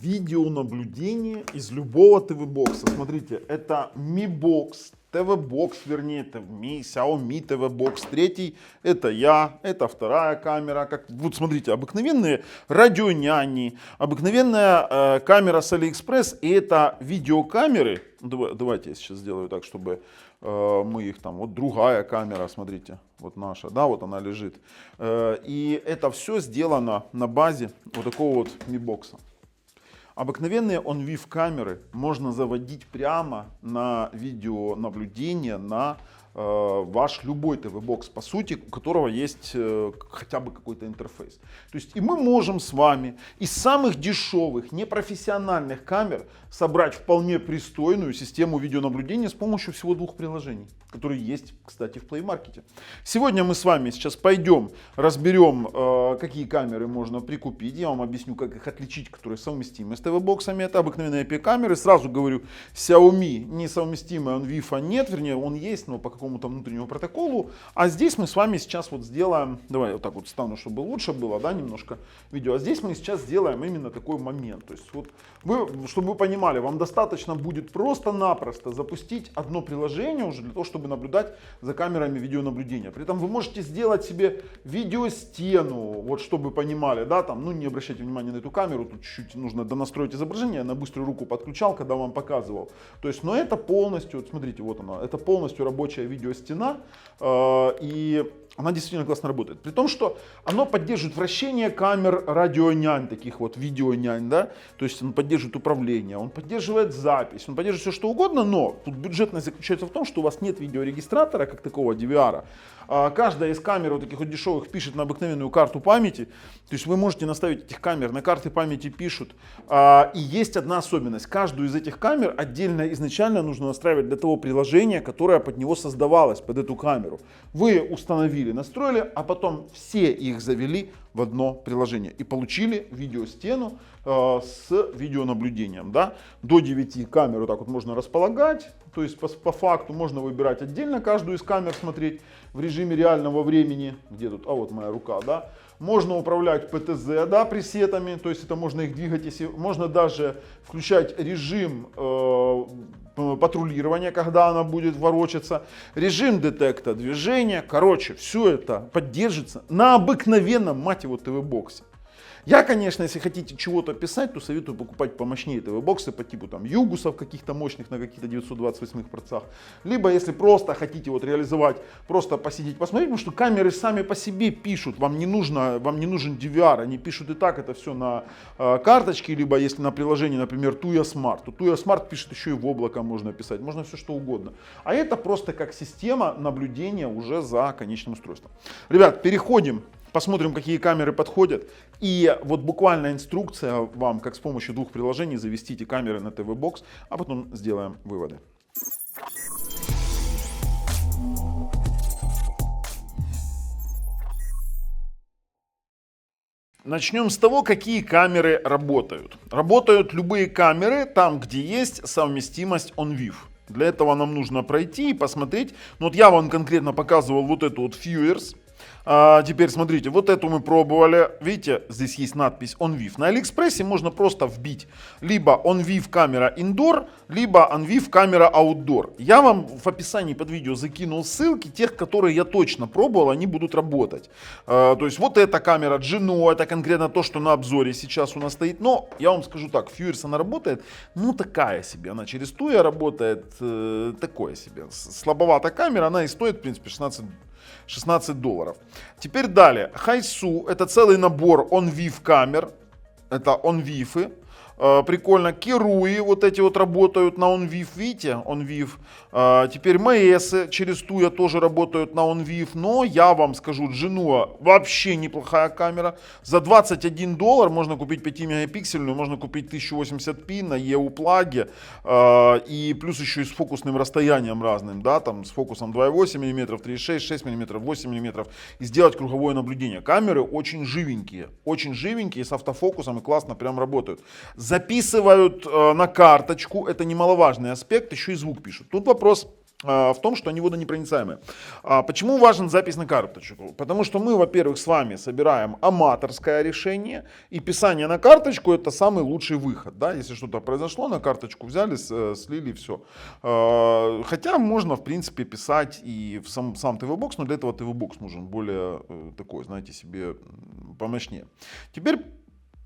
видеонаблюдение из любого ТВ-бокса. Смотрите, это Mi Box, ТВ-бокс, вернее, это Xiaomi ТВ-бокс. Третий, это я, это вторая камера. Вот смотрите, обыкновенные радионяни, обыкновенная камера с Алиэкспресс. И это видеокамеры. Давайте я сейчас сделаю так, чтобы мы их там, вот другая камера, смотрите, вот наша, да, вот она лежит. И это все сделано на базе вот такого вот Mi Box. Обыкновенные OnVIF камеры можно заводить прямо на видеонаблюдение на ваш любой ТВ-бокс, по сути, у которого есть хотя бы какой-то интерфейс. То есть и мы можем с вами из самых дешевых, непрофессиональных камер собрать вполне пристойную систему видеонаблюдения с помощью всего двух приложений, которые есть, кстати, в Play Market. Сегодня мы с вами сейчас пойдем, разберем, какие камеры можно прикупить. Я вам объясню, как их отличить, которые совместимы с ТВ-боксами. Это обыкновенные IP-камеры. Сразу говорю, Xiaomi несовместимый, OnVIF нет, вернее, он есть, но по какому-то внутреннему протоколу. А здесь мы с вами сейчас вот сделаем, давай я вот так вот стану, чтобы лучше было, да, немножко видео. А здесь мы сейчас сделаем именно такой момент. То есть вот вы, чтобы вы понимали, вам достаточно будет просто-напросто запустить одно приложение уже для того, чтобы наблюдать за камерами видеонаблюдения. При этом вы можете сделать себе видеостену, вот чтобы вы понимали, да, там, ну не обращайте внимания на эту камеру, тут чуть-чуть нужно донастроить изображение, я на быструю руку подключал, когда вам показывал. То есть, но это полностью, вот смотрите, вот она, это полностью рабочая видеостена, и она действительно классно работает. При том, что оно поддерживает вращение камер радионянь, таких вот видеонянь, да, то есть он поддерживает управление, он поддерживает запись, он поддерживает все что угодно, но тут бюджетность заключается в том, что у вас нет видеорегистратора, как такого DVR. Каждая из камер вот таких вот дешевых пишет на обыкновенную карту памяти, то есть вы можете наставить этих камер, на карты памяти пишут. И есть одна особенность, каждую из этих камер отдельно изначально нужно настраивать для того приложения, которое под него создавалось, под эту камеру. Вы установили, настроили, а потом все их завели в одно приложение и получили видеостену с видеонаблюдением. Да? До 9 камер вот так вот можно располагать, то есть по факту можно выбирать отдельно каждую из камер, смотреть в режиме реального времени. Где тут? А вот моя рука, да. Можно управлять ПТЗ, да, пресетами, то есть это можно их двигать, если можно даже включать режим патрулирования, когда она будет ворочаться, режим детекта движения. Короче, все это поддержится на обыкновенном, мать его, ТВ-боксе. Я, конечно, если хотите чего-то писать, то советую покупать помощнее ТВ-боксы по типу там югусов каких-то мощных на каких-то 928 процах. Либо если просто хотите вот реализовать, просто посидеть, посмотреть, потому что камеры сами по себе пишут, вам не нужен DVR, они пишут и так это все на карточке, либо если на приложении, например, Tuya Smart, то Tuya Smart пишет еще и в облако можно писать, можно все что угодно. А это просто как система наблюдения уже за конечным устройством. Ребят, переходим. Посмотрим, какие камеры подходят. И вот буквально инструкция вам, как с помощью двух приложений завести эти камеры на ТВ-бокс, а потом сделаем выводы. Начнем с того, какие камеры работают. Работают любые камеры там, где есть совместимость OnVIF. Для этого нам нужно пройти и посмотреть. Ну, вот я вам конкретно показывал вот эту вот Viewers. Теперь смотрите, вот эту мы пробовали. Видите, здесь есть надпись OnVIF. На Алиэкспрессе можно просто вбить либо OnVIF камера Indoor, либо OnVIF камера Outdoor. Я вам в описании под видео закинул ссылки тех, которые я точно пробовал, они будут работать. То есть вот эта камера Geno, это конкретно то, что на обзоре сейчас у нас стоит. Но я вам скажу так, Viewers она работает, ну такая себе. Она через Tuya работает, такое себе. Слабоватая камера, она и стоит, в принципе, $16. Теперь далее. Хайсу это целый набор OnVIF камер. Это OnVIF. Прикольно. Керуи вот эти вот работают на OnVIF. Видите? OnVIF. Теперь МС через Tuya тоже работают на OnVIF. Но я вам скажу, Geno вообще неплохая камера. За $21 можно купить 5-мегапиксельную, можно купить 1080p на EU плаге. И плюс еще и с фокусным расстоянием разным. Да, там с фокусом 2,8 мм, 3,6, 6 мм, 8 мм. И сделать круговое наблюдение. Камеры очень живенькие, с автофокусом и классно прям работают. Записывают на карточку, это немаловажный аспект, еще и звук пишут. Тут вопрос, в том, что они водонепроницаемые. Почему важен запись на карточку? Потому что мы, во-первых, с вами собираем аматорское решение, и писание на карточку это самый лучший выход. Да? Если что-то произошло, на карточку взяли, слили, все. Хотя можно, в принципе, писать и в сам TV-бокс, но для этого TV-бокс нужен более такой, знаете, себе помощнее. Теперь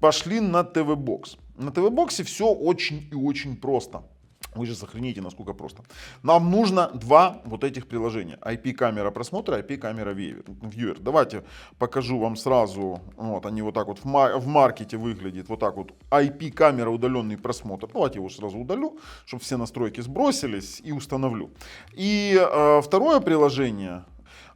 пошли на TV-бокс. На TV-боксе все очень и очень просто. Вы же охренеете, насколько просто. Нам нужно два вот этих приложения. IP-камера просмотра, IP-камера Viewer. Давайте покажу вам сразу. Вот они вот так вот в маркете выглядят. Вот так вот. IP-камера удаленный просмотр. Давайте его сразу удалю, чтобы все настройки сбросились, и установлю. И второе приложение.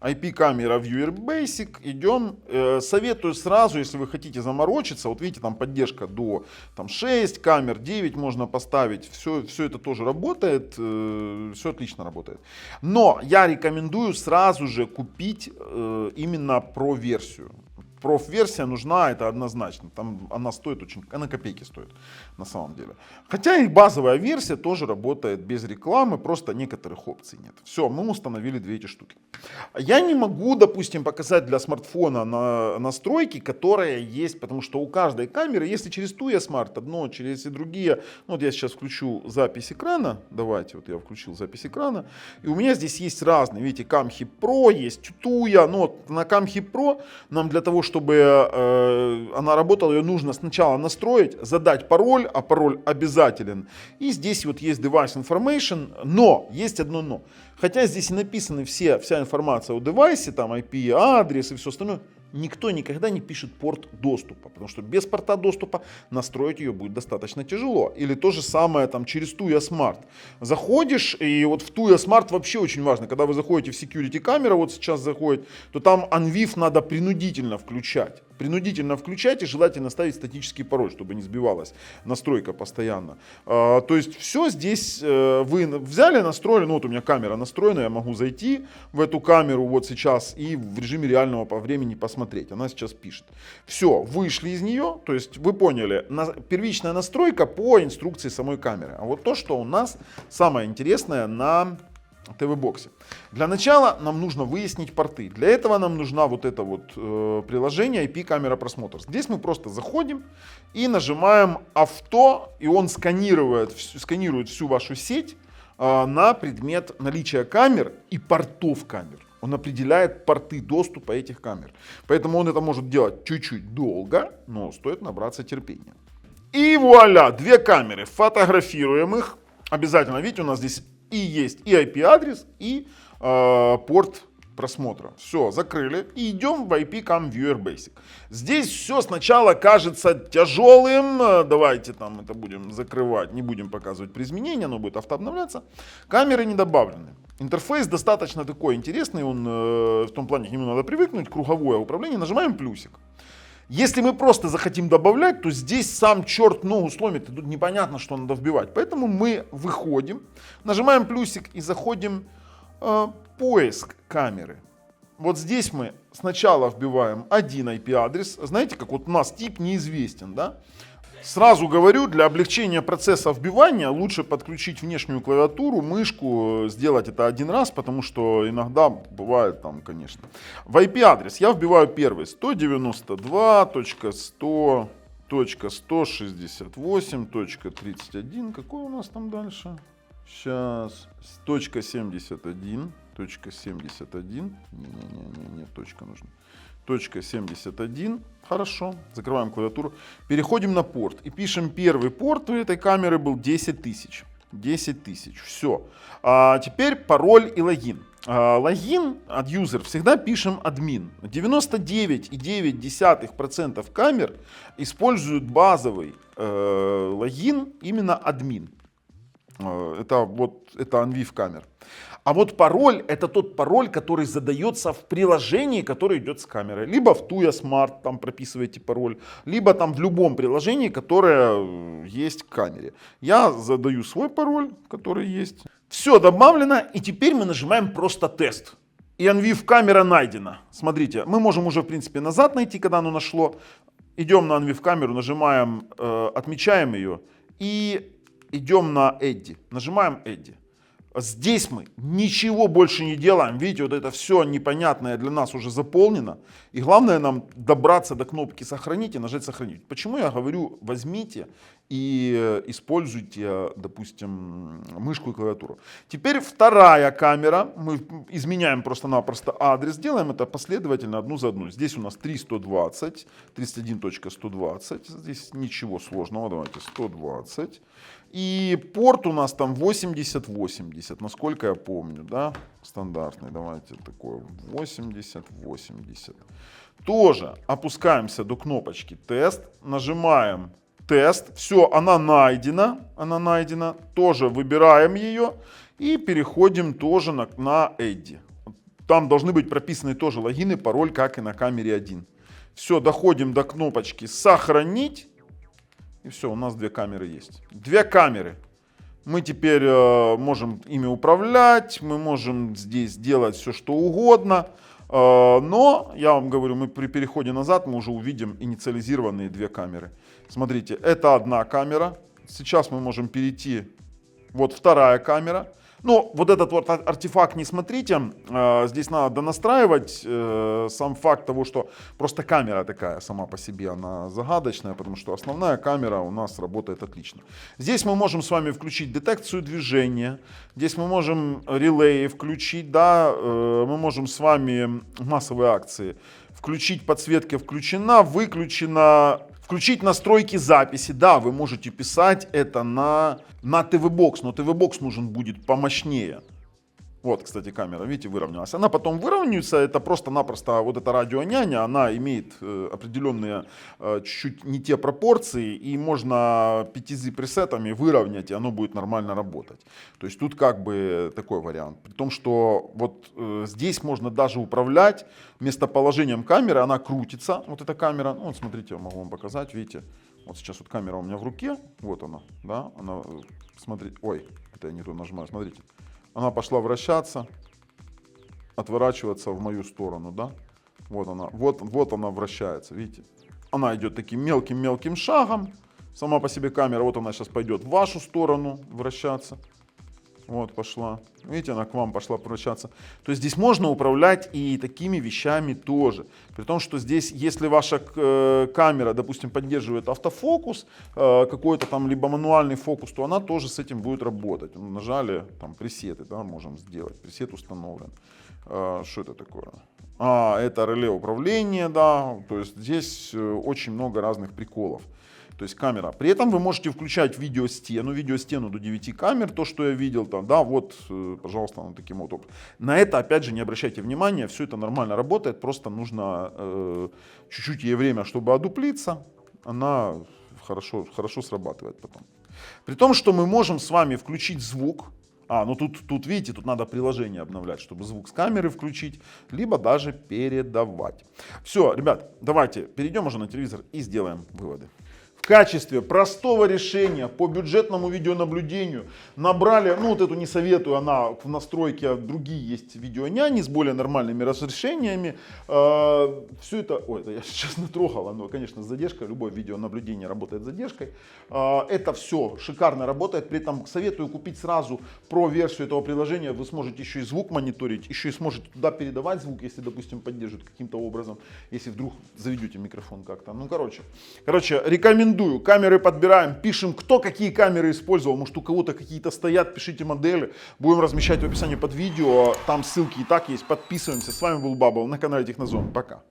IP-камера Viewer Basic, идем, советую сразу, если вы хотите заморочиться, вот видите, там поддержка до там, 6 камер, 9 можно поставить, все это тоже работает, все отлично работает. Но я рекомендую сразу же купить именно Pro-версию. Проф-версия нужна, это однозначно. Там она стоит она копейки стоит на самом деле. Хотя и базовая версия тоже работает без рекламы, просто некоторых опций нет. Все, мы установили две эти штуки. Я не могу, допустим, показать для смартфона настройки, которые есть, потому что у каждой камеры, если через Tuya Smart одно, через и другие, ну, вот я сейчас включу запись экрана, давайте, вот я включил запись экрана, и у меня здесь есть разные, видите, Camhip Pro, есть Tuya, но вот на Camhip Pro нам для того, чтобы она работала, ее нужно сначала настроить, задать пароль, а пароль обязателен. И здесь вот есть Device Information, но есть одно но. Хотя здесь и написаны вся информация о девайсе, там IP, адрес и все остальное, никто никогда не пишет порт доступа, потому что без порта доступа настроить ее будет достаточно тяжело. Или то же самое там через Tuya Smart. Заходишь, и вот в Tuya Smart вообще очень важно, когда вы заходите в security камера, вот сейчас заходит, то там Unviv надо принудительно включать. Принудительно включать и желательно ставить статический пароль, чтобы не сбивалась настройка постоянно. То есть все здесь вы взяли, настроили, ну вот у меня камера настроена, я могу зайти в эту камеру вот сейчас и в режиме реального по времени посмотреть. Она сейчас пишет. Все, вышли из нее, то есть вы поняли, первичная настройка по инструкции самой камеры. А вот то, что у нас самое интересное на TV-боксе. Для начала нам нужно выяснить порты. Для этого нам нужна вот это вот приложение IP-камера просмотр. Здесь мы просто заходим и нажимаем авто, и он сканирует всю вашу сеть на предмет наличия камер и портов камер. Он определяет порты доступа этих камер. Поэтому он это может делать чуть-чуть долго, но стоит набраться терпения. И вуаля, две камеры. Фотографируем их. Обязательно, видите, у нас здесь и есть и IP-адрес, и порт просмотра. Все, закрыли. И идем в IP-Cam Viewer Basic. Здесь все сначала кажется тяжелым. Давайте там это будем закрывать. Не будем показывать при изменении, оно будет автообновляться. Камеры не добавлены. Интерфейс достаточно такой интересный. Он в том плане, к нему надо привыкнуть. Круговое управление. Нажимаем плюсик. Если мы просто захотим добавлять, то здесь сам черт ногу сломит, и тут непонятно, что надо вбивать. Поэтому мы выходим, нажимаем плюсик и заходим в поиск камеры. Вот здесь мы сначала вбиваем один IP-адрес. Знаете, как вот у нас тип неизвестен, да? Сразу говорю, для облегчения процесса вбивания лучше подключить внешнюю клавиатуру, мышку, сделать это один раз, потому что иногда бывает там, конечно. В IP-адрес я вбиваю первый 192.100.168.31. Какой у нас там дальше? Сейчас. .71. Не, точка нужна. .71. Хорошо. Закрываем клавиатуру. Переходим на порт. И пишем первый порт у этой камеры был 10 тысяч. 10 тысяч. Все. Теперь пароль и логин. Логин от юзер всегда пишем админ. 99,9% камер используют базовый логин именно админ. Это Unviv камер. А вот пароль — это тот пароль, который задается в приложении, которое идет с камерой. Либо в Tuya Smart там прописываете пароль, либо там в любом приложении, которое есть к камере. Я задаю свой пароль, который есть. Все добавлено, и теперь мы нажимаем просто тест. И Unviv камера найдена. Смотрите, мы можем уже в принципе назад найти, когда оно нашло. Идем на Unviv камеру, нажимаем, отмечаем ее и идем на Eddy. Нажимаем Eddy. Здесь мы ничего больше не делаем. Видите, вот это все непонятное для нас уже заполнено. И главное нам добраться до кнопки «Сохранить» и нажать «Сохранить». Почему я говорю, возьмите и используйте, допустим, мышку и клавиатуру. Теперь вторая камера. Мы изменяем просто-напросто адрес. Делаем это последовательно одну за одну. Здесь у нас 3.120, 31.120. Здесь ничего сложного. Давайте 120. И порт у нас там 80-80, насколько я помню, да, стандартный, давайте такой 80-80. Тоже опускаемся до кнопочки «Тест», нажимаем «Тест», все, она найдена, тоже выбираем ее и переходим тоже на Эдди. Там должны быть прописаны тоже логины, пароль, как и на камере 1. Все, доходим до кнопочки «Сохранить». И все, у нас две камеры есть. Две камеры. Мы теперь можем ими управлять, мы можем здесь делать все, что угодно. Но, я вам говорю, мы при переходе назад мы уже увидим инициализированные две камеры. Смотрите, это одна камера. Сейчас мы можем перейти. Вот вторая камера. Но вот этот вот артефакт не смотрите, здесь надо донастраивать сам факт того, что просто камера такая сама по себе, она загадочная, потому что основная камера у нас работает отлично. Здесь мы можем с вами включить детекцию движения, здесь мы можем релеи включить, да, мы можем с вами массовые акции включить, подсветка включена, выключена. Включить настройки записи. Да, вы можете писать это на TV-Box, но TV-Box нужен будет помощнее. Вот, кстати, камера, видите, выровнялась. Она потом выровняется, это просто-напросто вот эта радионяня, она имеет определенные чуть-чуть не те пропорции, и можно 5Z пресетами выровнять, и оно будет нормально работать. То есть тут как бы такой вариант. При том, что вот здесь можно даже управлять местоположением камеры, она крутится, вот эта камера. Ну, вот смотрите, я могу вам показать, видите. Вот сейчас вот камера у меня в руке, вот она, да, она, смотрите, ой, это я не то нажимаю, смотрите. Она пошла вращаться, отворачиваться в мою сторону, да. Вот она, вот она вращается, видите. Она идет таким мелким-мелким шагом. Сама по себе камера, вот она сейчас пойдет в вашу сторону вращаться. Вот пошла. Видите, она к вам пошла вращаться. То есть здесь можно управлять и такими вещами тоже. При том, что здесь, если ваша камера, допустим, поддерживает автофокус, какой-то там либо мануальный фокус, то она тоже с этим будет работать. Нажали, там пресеты, да, можем сделать. Пресет установлен. Что это такое? Это реле управления, да. То есть здесь очень много разных приколов. То есть камера. При этом вы можете включать видеостену до 9 камер, то, что я видел там, да, вот, пожалуйста, ну, таким вот образом. На это, опять же, не обращайте внимания, все это нормально работает, просто нужно чуть-чуть ей время, чтобы одуплиться, она хорошо срабатывает потом. При том, что мы можем с вами включить звук, ну тут видите, тут надо приложение обновлять, чтобы звук с камеры включить, либо даже передавать. Все, ребят, давайте перейдем уже на телевизор и сделаем выводы. В качестве простого решения по бюджетному видеонаблюдению набрали, ну вот эту не советую, она в настройке, другие есть видеоняни с более нормальными разрешениями. Все это, это я сейчас натрогал, но, конечно, с задержкой, любое видеонаблюдение работает с задержкой. Это все шикарно работает, при этом советую купить сразу про версию этого приложения, вы сможете еще и звук мониторить, еще и сможете туда передавать звук, если, допустим, поддержит каким-то образом, если вдруг заведете микрофон как-то. Ну, короче, рекомендую. Камеры подбираем, пишем, кто какие камеры использовал, может у кого-то какие-то стоят, пишите модели, будем размещать в описании под видео, там ссылки и так есть, подписываемся. С вами был Бабл на канале Технозон, пока.